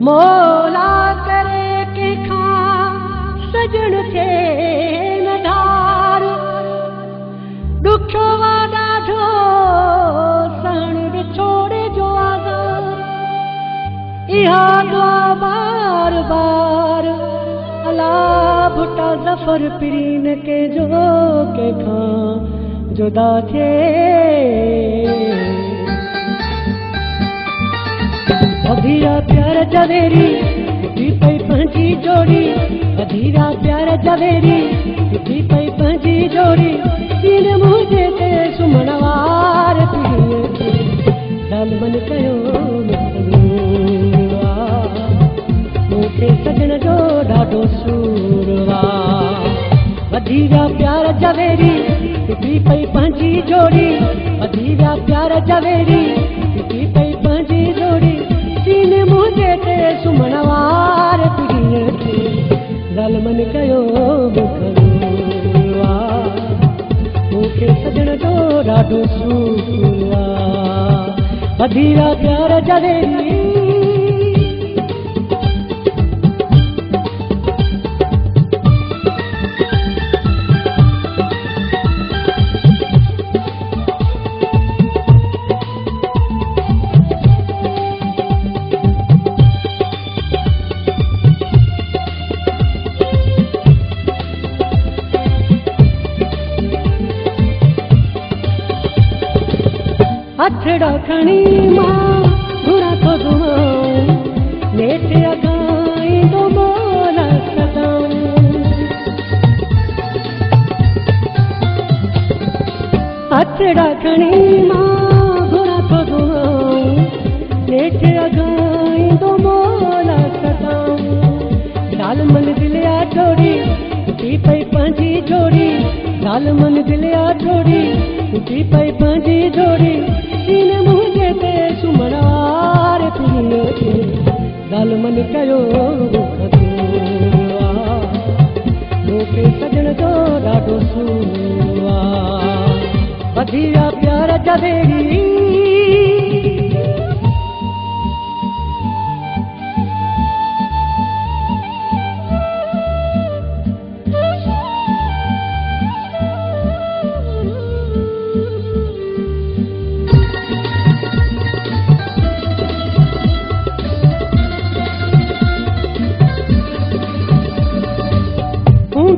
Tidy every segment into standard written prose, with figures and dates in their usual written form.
मोला करे के खां सजण थे नधार दुखो वादा जो सण विछोड़े जो आज़ार इहा दुआ बार बार अला भुटा ज़फ़र पीरीन के जो के खां जुदा थे अधीरा प्यार जवेरी टूटी पई पंहिंजी जोड़ी अधीरा प्यार जवेरी टूटी पई पंहिंजी जोड़ी सीन मुंहिंजे ते सुम्हण वार पीड़ीअ खे दालमन कयो मूंखे सजण जो ॾाढो सूर अधीरा प्यार जवेरी टूटी पई पंहिंजी जोड़ी अधीरा प्यार जवेरी टूटी पई पंहिंजी जोड़ी सीने मुंहिंजे ते सुम्हण वार पीड़ीअ खे ज़ालमन कयो मूंखे सजण जो ॾाढो सूर अधीरा प्यार जवेरी हथड़ा खणी मां घुरा तो घुमाऊं नेठ अगाई तो मोला सदाऊं हथड़ा खणी मां घुरा तो घुमाऊं नेठ अगाई तो मोला सदाऊं दालमन दिलिया जोड़ी टूटी पई पंहिंजी जोड़ी दालमन दिलिया जोड़ी टूटी पई पंहिंजी जोड़ी सीने मुंहिंजे ते सुम्हण वार पीड़ीअ खे ज़ालमन कयो मूंखे सजण जो ॾाढो सूर अधीरा प्यार जवेरी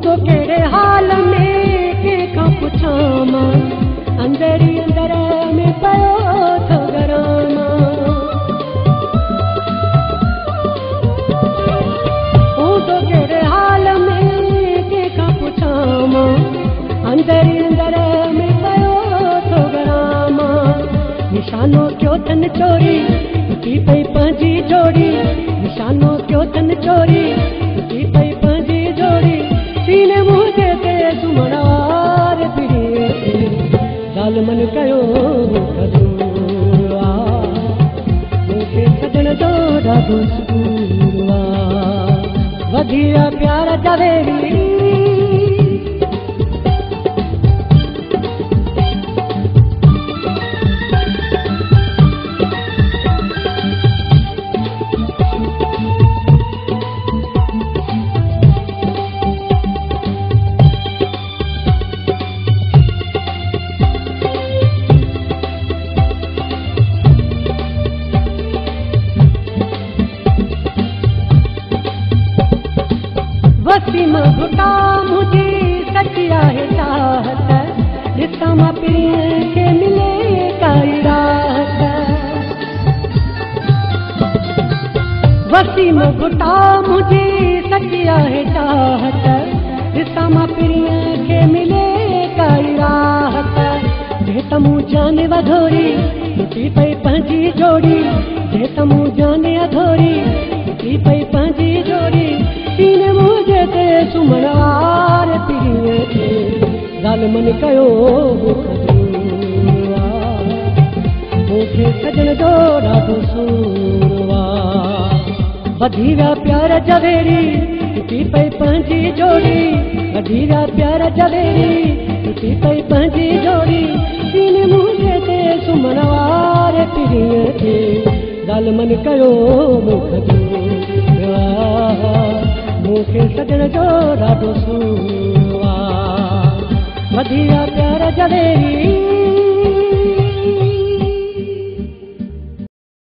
तो केड़े हाल में कंहिंखां पुछां मां अंदर ही अंदर में पयो थो गरां तो केड़े हाल में कंहिंखां पुछां मां अंदर ही अंदर में पयो थो गरां निशानो क्यों तन चोरी टूटी पई पंहिंजी जोड़ी निशानो क्यों तन चोरी टूटी पई पंहिंजी जोड़ी सीने मुंहिंजे ते सुम्हण वार पीड़ीअ खे ज़ालमन कयो मूंखे सजण जो ॾाढो सूर वधीरा प्यार जवेरी वसीम भुटा मुझी सची आहे चाहत ॾिसां मां पीड़ीअ खे मिले काई राहत वसीम भुटा मुझी सची आहे चाहत ॾिसां मां पीड़ीअ खे मिले काई राहत जे त मूं जान वधोरी टूटी पई पंहिंजी जोड़ी जे त मूं जान अधोरी टूटी पई पंहिंजी जोड़ी सीने मुंहिंजे ते सुम्हण वार पीड़ीअ खे ज़ालमन कयो मूंखे सजण जो ॾाढो सूर अधीरा प्यार जवेरी टूटी पई पंहिंजी जोड़ी अधीरा प्यार जवेरी टूटी पई पंहिंजी जोड़ी सीने मुंहिंजे ते सुम्हण वार पीड़ीअ खे ज़ालमन कयो मूंखे मूंखे सजण जो ॾाढो सूर आहे वधिया प्यार जॾहिं